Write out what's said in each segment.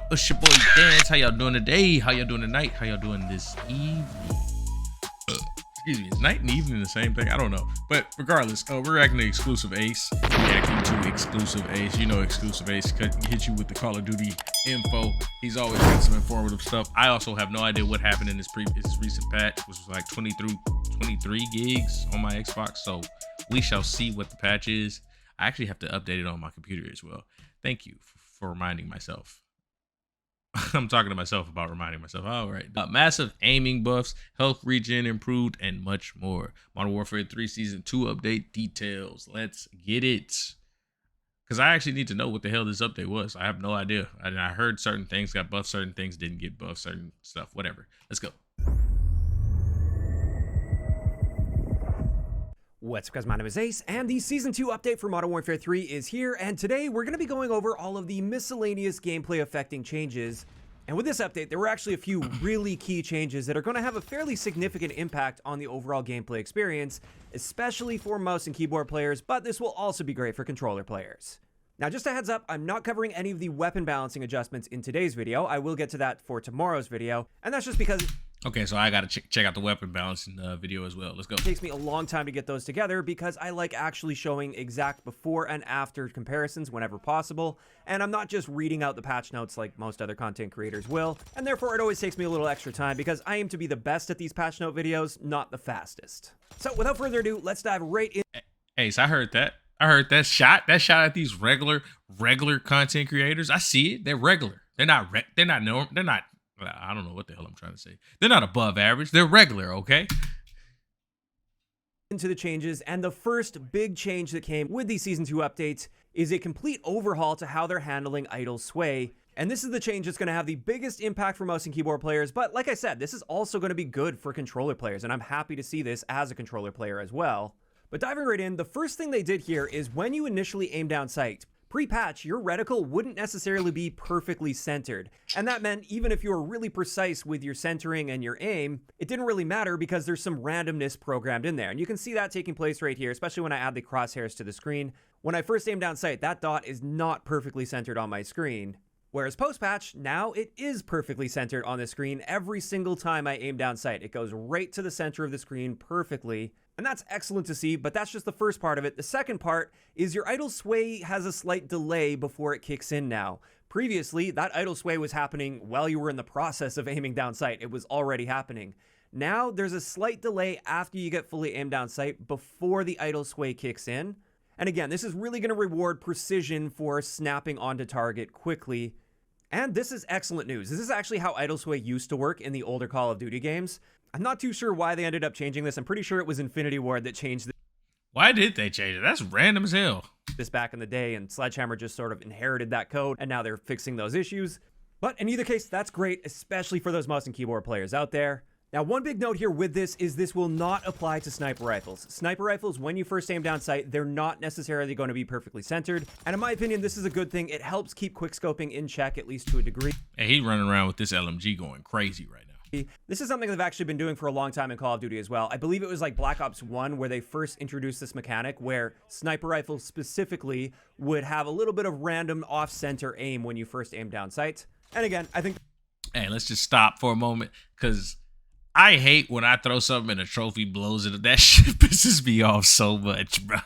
It's your boy Dance. How y'all doing today? How y'all doing tonight? How y'all doing this evening? Excuse me, is night and evening the same thing? I don't know. But regardless, we're reacting to Exclusive Ace. Reacting to Exclusive Ace. You know Exclusive Ace hit you with the Call of Duty info. He's always got some informative stuff. I also have no idea what happened in his recent patch, which was like 23 gigs on my Xbox. So we shall see what the patch is. I actually have to update it on my computer as well. Thank you for reminding myself. I'm talking to myself about reminding myself. All right. Massive aiming buffs, health regen improved, and much more. Modern Warfare 3 Season 2 update details. Let's get it. Because I actually need to know what the hell this update was. I have no idea. I heard certain things got buffed, certain things didn't get buffed, certain stuff, whatever. Let's go. What's up guys, my name is Ace, and the Season 2 update for Modern Warfare 3 is here, and today we're going to be going over all of the miscellaneous gameplay affecting changes. And with this update, there were actually a few really key changes that are going to have a fairly significant impact on the overall gameplay experience, especially for mouse and keyboard players, but this will also be great for controller players. Now, just a heads up, I'm not covering any of the weapon balancing adjustments in today's video. I will get to that for tomorrow's video, and that's just because... Okay, so I gotta check out the weapon balancing video as well. Let's go. It takes me a long time to get those together because I like actually showing exact before and after comparisons whenever possible, and I'm not just reading out the patch notes like most other content creators will, and therefore it always takes me a little extra time because I aim to be the best at these patch note videos, not the fastest. So without further ado, let's dive right in. Hey, so I heard that shot at these regular content creators. I see it. They're regular. They're not I don't know what the hell I'm trying to say. They're not above average. They're regular, okay? Into the changes, and the first big change that came with these Season 2 updates is a complete overhaul to how they're handling idle sway. And this is the change that's going to have the biggest impact for mouse and keyboard players, but like I said, this is also going to be good for controller players, and I'm happy to see this as a controller player as well. But diving right in, the first thing they did here is when you initially aim down sight, pre-patch, your reticle wouldn't necessarily be perfectly centered, and that meant even if you were really precise with your centering and your aim, it didn't really matter because there's some randomness programmed in there, and you can see that taking place right here, especially when I add the crosshairs to the screen. When I first aim down sight, that dot is not perfectly centered on my screen. Whereas post-patch, now it is perfectly centered on the screen every single time I aim down sight. It goes right to the center of the screen perfectly. And that's excellent to see, but that's just the first part of it. The second part is your idle sway has a slight delay before it kicks in now. Previously, that idle sway was happening while you were in the process of aiming down sight. It was already happening. Now, there's a slight delay after you get fully aimed down sight before the idle sway kicks in. And again, this is really going to reward precision for snapping onto target quickly. And this is excellent news. This is actually how idle sway used to work in the older Call of Duty games. I'm not too sure why they ended up changing this. I'm pretty sure it was Infinity Ward that changed Why did they change it? That's random as hell. This back in the day, and Sledgehammer just sort of inherited that code, and now they're fixing those issues. But in either case, that's great, especially for those mouse and keyboard players out there. Now, one big note here with this is this will not apply to sniper rifles. Sniper rifles, when you first aim down sight, they're not necessarily going to be perfectly centered. And in my opinion, this is a good thing. It helps keep quickscoping in check, at least to a degree. Hey, he's running around with this LMG going crazy right now. This is something they've actually been doing for a long time in Call of Duty as well. I believe it was like Black Ops 1 where they first introduced this mechanic where sniper rifles specifically would have a little bit of random off-center aim when you first aim down sight. And again, I think... Hey, let's just stop for a moment, because I hate when I throw something and a trophy blows it. That shit pisses me off so much, bro.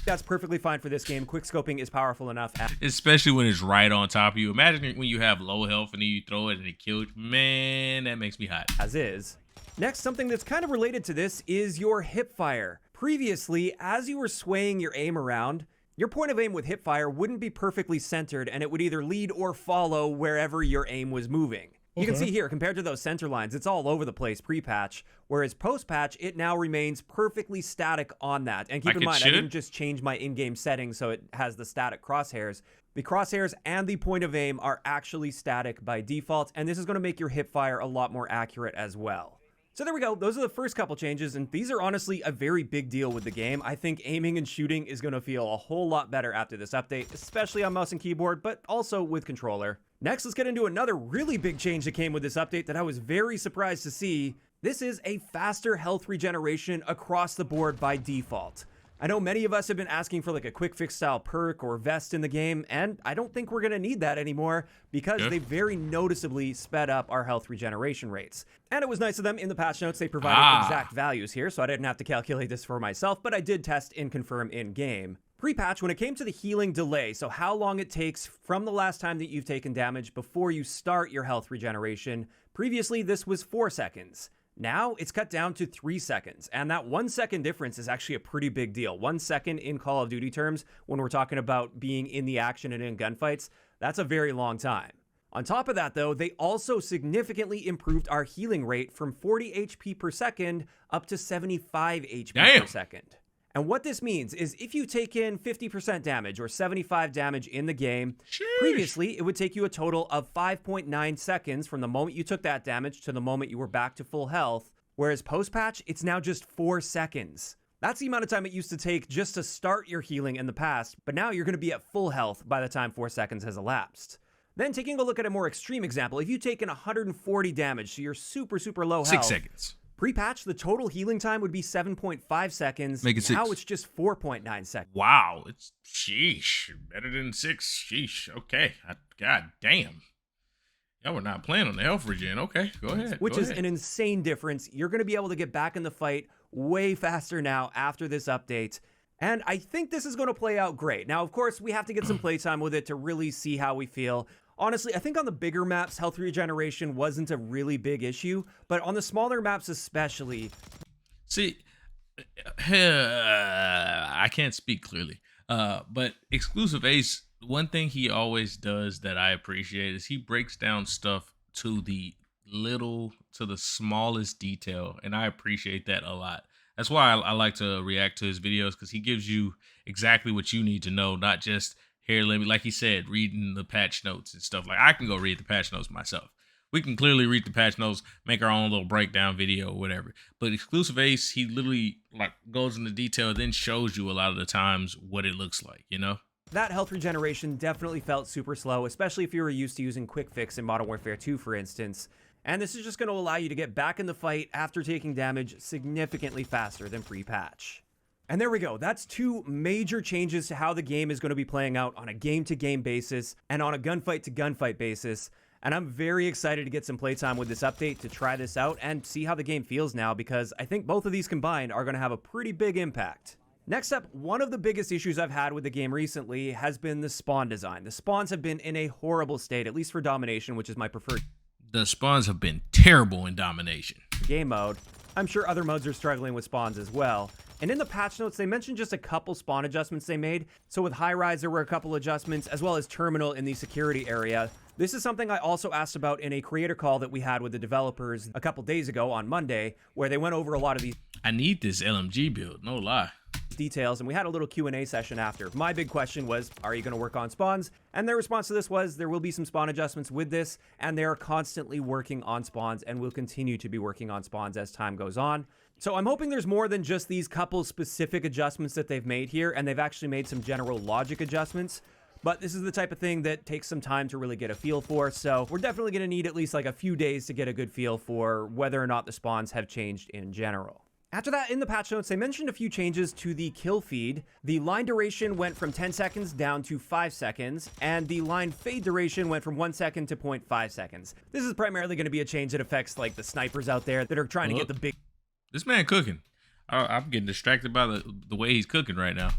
That's perfectly fine for this game. Quickscoping is powerful enough. Especially when it's right on top of you. Imagine when you have low health and then you throw it and it kills you. Man, that makes me hot. As is. Next, something that's kind of related to this is your hip fire. Previously, as you were swaying your aim around, your point of aim with hip fire wouldn't be perfectly centered, and it would either lead or follow wherever your aim was moving. You can see here, compared to those center lines, it's all over the place pre-patch, whereas post-patch, it now remains perfectly static on that. And keep in mind, I didn't just change my in-game settings so it has the static crosshairs. The crosshairs and the point of aim are actually static by default, and this is going to make your hip fire a lot more accurate as well. So there we go. Those are the first couple changes, and these are honestly a very big deal with the game. I think aiming and shooting is going to feel a whole lot better after this update, especially on mouse and keyboard, but also with controller. Next, let's get into another really big change that came with this update that I was very surprised to see. This is a faster health regeneration across the board by default. I know many of us have been asking for like a quick fix style perk or vest in the game, and I don't think we're going to need that anymore because they very noticeably sped up our health regeneration rates. And it was nice of them in the patch notes, they provided exact values here, so I didn't have to calculate this for myself, but I did test and confirm in game. Pre-patch, when it came to the healing delay, so how long it takes from the last time that you've taken damage before you start your health regeneration, previously this was 4 seconds. Now it's cut down to 3 seconds, and that 1 second difference is actually a pretty big deal. 1 second in Call of Duty terms, when we're talking about being in the action and in gunfights, that's a very long time. On top of that though, they also significantly improved our healing rate from 40 HP per second up to 75 HP per second. And what this means is if you take in 50% damage or 75 damage in the game, previously it would take you a total of 5.9 seconds from the moment you took that damage to the moment you were back to full health, whereas post-patch, it's now just 4 seconds. That's the amount of time it used to take just to start your healing in the past, but now you're going to be at full health by the time 4 seconds has elapsed. Then taking a look at a more extreme example, if you've taken 140 damage, so you're super low health. 6 seconds. Pre-patch, the total healing time would be 7.5 seconds. Make it 6. Now it's just 4.9 seconds. Wow, it's sheesh. Better than 6. Sheesh. Okay. God damn. Y'all were not playing on the health regen. Okay, go ahead. Which is an insane difference. You're going to be able to get back in the fight way faster now after this update. And I think this is going to play out great. Now, of course, we have to get some playtime with it to really see how we feel. Honestly, I think on the bigger maps, health regeneration wasn't a really big issue, but on the smaller maps especially. See, I can't speak clearly, but Xclusive Ace, one thing he always does that I appreciate is he breaks down stuff to the smallest detail, and I appreciate that a lot. That's why I like to react to his videos, because he gives you exactly what you need to know, not just here, let me, like he said, reading the patch notes and stuff. Like, I can go read the patch notes myself. We can clearly read the patch notes, make our own little breakdown video or whatever. But Xclusive Ace, he literally like goes into detail, then shows you a lot of the times what it looks like, you know? That health regeneration definitely felt super slow, especially if you were used to using Quick Fix in Modern Warfare 2, for instance. And this is just going to allow you to get back in the fight after taking damage significantly faster than pre-patch. And there we go. That's 2 major changes to how the game is going to be playing out on a game-to-game basis and on a gunfight-to-gunfight basis. And I'm very excited to get some playtime with this update to try this out and see how the game feels now, because I think both of these combined are going to have a pretty big impact. Next up, one of the biggest issues I've had with the game recently has been the spawn design. The spawns have been in a horrible state, at least for Domination, which is my preferred. The spawns have been terrible in Domination. Game mode. I'm sure other modes are struggling with spawns as well. And in the patch notes, they mentioned just a couple spawn adjustments they made. So with High Rise, there were a couple adjustments, as well as Terminal in the security area. This is something I also asked about in a creator call that we had with the developers a couple days ago on Monday, where they went over a lot of these. I need this LMG build, no lie. Details, and we had a little Q&A session after. My big question was, are you going to work on spawns? And their response to this was, there will be some spawn adjustments with this, and they are constantly working on spawns and will continue to be working on spawns as time goes on. So I'm hoping there's more than just these couple specific adjustments that they've made here, and they've actually made some general logic adjustments. But this is the type of thing that takes some time to really get a feel for, so we're definitely going to need at least like a few days to get a good feel for whether or not the spawns have changed in general. After that, in the patch notes, they mentioned a few changes to the kill feed. The line duration went from 10 seconds down to 5 seconds, and the line fade duration went from 1 second to 0.5 seconds. This is primarily going to be a change that affects like the snipers out there that are trying to get the big... This man cooking. I'm getting distracted by the way he's cooking right now.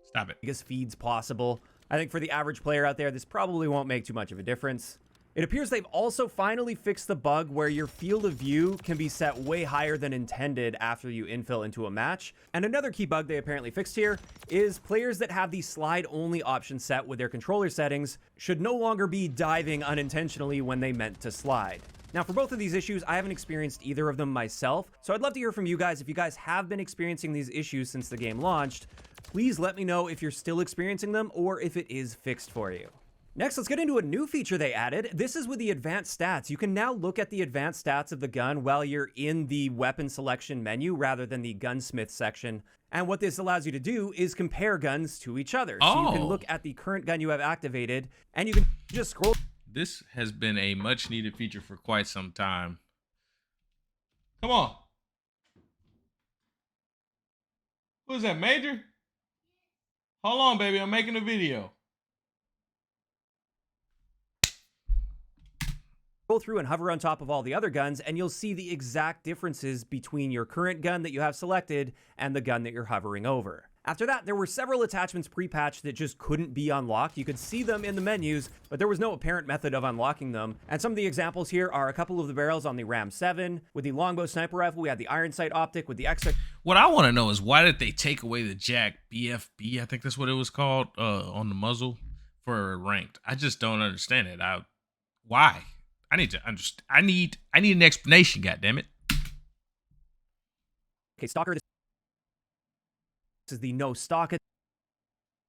Stop it. Biggest feeds possible. I think for the average player out there, this probably won't make too much of a difference. It appears they've also finally fixed the bug where your field of view can be set way higher than intended after you infill into a match. And another key bug they apparently fixed here is players that have the slide only option set with their controller settings should no longer be diving unintentionally when they meant to slide. Now, for both of these issues, I haven't experienced either of them myself, so I'd love to hear from you guys. If you guys have been experiencing these issues since the game launched, please let me know if you're still experiencing them or if it is fixed for you. Next, let's get into a new feature they added. This is with the advanced stats. You can now look at the advanced stats of the gun while you're in the weapon selection menu rather than the gunsmith section. And what this allows you to do is compare guns to each other. So you can look at the current gun you have activated and you can just scroll. This has been a much needed feature for quite some time. Come on. Who's that, Major? Hold on, baby. I'm making a video. Go through and hover on top of all the other guns, and you'll see the exact differences between your current gun that you have selected and the gun that you're hovering over. After that, there were several attachments pre-patched that just couldn't be unlocked. You could see them in the menus, but there was no apparent method of unlocking them. And some of the examples here are a couple of the barrels on the Ram 7. With the longbow sniper rifle, we had the iron sight optic with the Xclusive. What I want to know is why did they take away the Jack BFB, I think that's what it was called, on the muzzle for ranked? I just don't understand it. Why? I need to understand. I need an explanation, goddammit. Okay, Stalker, this is the no stock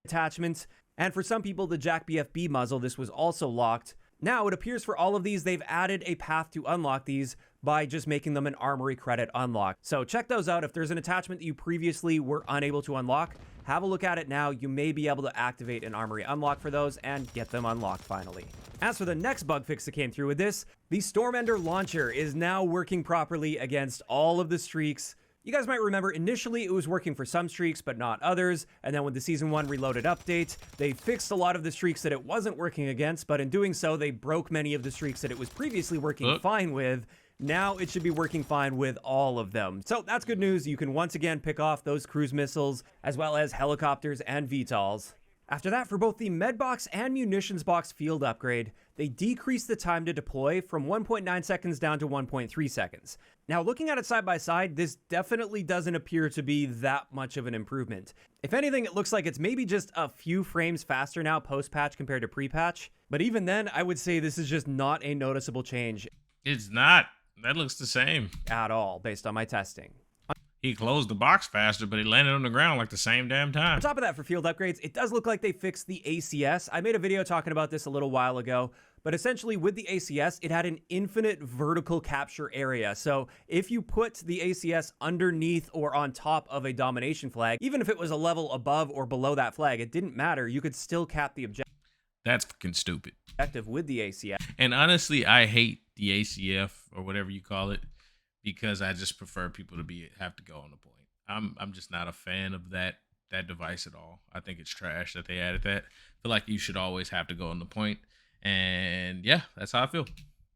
attachment. And for some people, the Jack BFB muzzle, this was also locked. Now, it appears for all of these, they've added a path to unlock these by just making them an armory credit unlock. So check those out. If there's an attachment that you previously were unable to unlock, have a look at it now. You may be able to activate an armory unlock for those and get them unlocked finally. As for the next bug fix that came through with this, the Stormender launcher is now working properly against all of the streaks. You guys might remember initially it was working for some streaks, but not others. And then with the Season 1 Reloaded update, they fixed a lot of the streaks that it wasn't working against, but in doing so, they broke many of the streaks that it was previously working fine with. Now it should be working fine with all of them. So that's good news. You can once again pick off those cruise missiles, as well as helicopters and VTOLs. After that, for both the Medbox and Munitions Box field upgrade, they decreased the time to deploy from 1.9 seconds down to 1.3 seconds. Now, looking at it side by side, this definitely doesn't appear to be that much of an improvement. If anything, it looks like it's maybe just a few frames faster now post-patch compared to pre-patch. But even then, I would say this is just not a noticeable change. It's not. That looks the same. At all, based on my testing. He closed the box faster, but he landed on the ground like the same damn time. On top of that, for field upgrades, it does look like they fixed the ACS. I made a video talking about this a little while ago, but essentially with the ACS, it had an infinite vertical capture area. So if you put the ACS underneath or on top of a domination flag, even if it was a level above or below that flag, it didn't matter. You could still cap the objective. That's fucking stupid. With the ACS. And honestly, I hate the ACF or whatever you call it, because I just prefer people to have to go on the point. I'm just not a fan of that device at all. I think it's trash that they added that. I feel like you should always have to go on the point. And yeah, that's how I feel.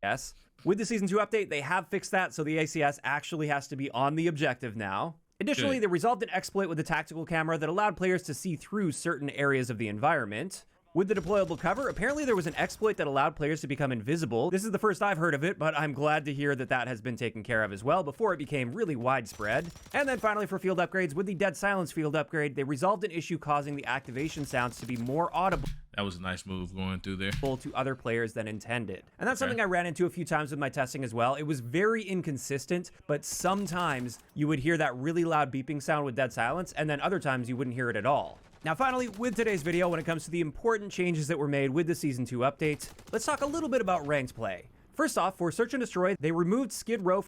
Yes. With the Season 2 update, they have fixed that, so the ACS actually has to be on the objective now. Additionally, they resolved an exploit with the tactical camera that allowed players to see through certain areas of the environment. With the deployable cover, apparently there was an exploit that allowed players to become invisible. This is the first I've heard of it, but I'm glad to hear that that has been taken care of as well before it became really widespread. And then finally for field upgrades, with the Dead Silence field upgrade, they resolved an issue causing the activation sounds to be more audible. That was a nice move going through there. To other players than intended. And that's something I ran into a few times with my testing as well. It was very inconsistent, but sometimes you would hear that really loud beeping sound with Dead Silence, and then other times you wouldn't hear it at all. Now finally, with today's video, when it comes to the important changes that were made with the Season 2 update, let's talk a little bit about ranked play. First off, for Search and Destroy, they removed Skid Row.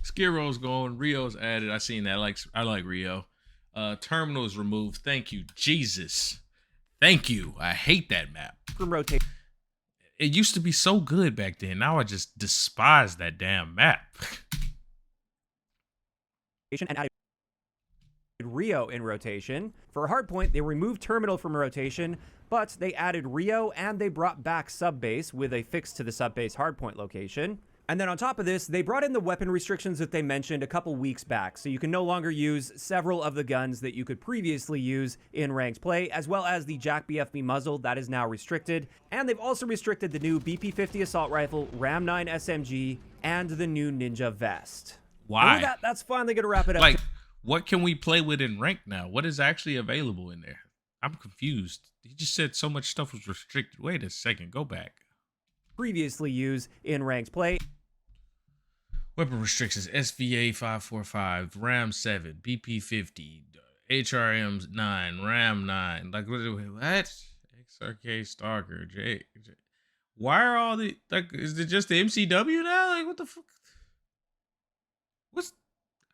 Skid Row's going, Rio's added. I seen that. I like Rio. Terminal's removed. Thank you, Jesus. Thank you. I hate that map. From rotation. It used to be so good back then. Now I just despise that damn map. And added Rio in rotation. For Hardpoint, they removed Terminal from rotation, but they added Rio and they brought back Subbase with a fix to the Subbase Hardpoint location. And then on top of this, they brought in the weapon restrictions that they mentioned a couple weeks back, so you can no longer use several of the guns that you could previously use in ranked play, as well as the Jack BFB muzzle that is now restricted. And they've also restricted the new BP-50 assault rifle, Ram 9 SMG, and the new Ninja vest. Why? And that's finally going to wrap it up. Like, what can we play with in ranked now? What is actually available in there? I'm confused. He just said so much stuff was restricted. Wait a second, go back. Previously use in ranked play. Weapon restrictions: SVA 545, RAM 7, BP 50, HRM 9, RAM 9. Like what? XRK Stalker J. Why are all the Is it just the MCW now? Like what the fuck?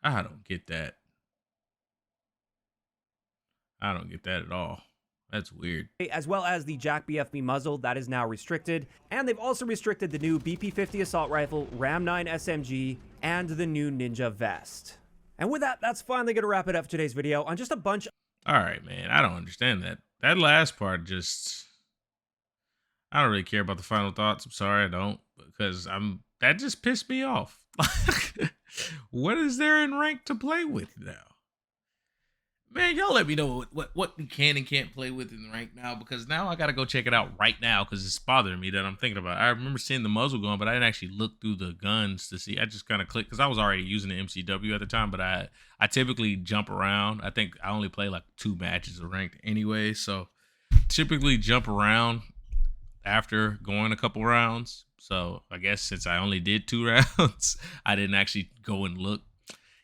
I don't get that. I don't get that at all. That's weird. As well as the Jack BFB muzzle that is now restricted. And they've also restricted the new BP-50 assault rifle, Ram 9 SMG, and the new Ninja vest. And with that, that's finally going to wrap it up for today's video on just a bunch. All right, man. I don't understand that. That last part just, I don't really care about the final thoughts. I'm sorry, I don't, because that just pissed me off. What is there in rank to play with now? Man, y'all let me know what we can and can't play with in rank now, because now I gotta go check it out right now because it's bothering me that I'm thinking about it. I remember seeing the muzzle gun, but I didn't actually look through the guns to see. I just kind of clicked because I was already using the MCW at the time, but I typically jump around. I think I only play like 2 matches of ranked anyway, so typically jump around after going a couple rounds. So I guess since I only did 2 rounds, I didn't actually go and look.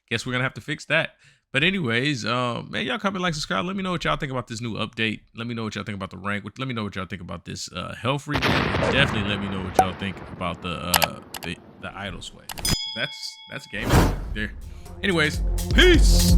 Guess we're gonna have to fix that. But anyways, man, y'all comment, like, subscribe. Let me know what y'all think about this new update. Let me know what y'all think about the rank. Let me know what y'all think about this health regain. And definitely let me know what y'all think about the idle sway. That's game there. Anyways, peace.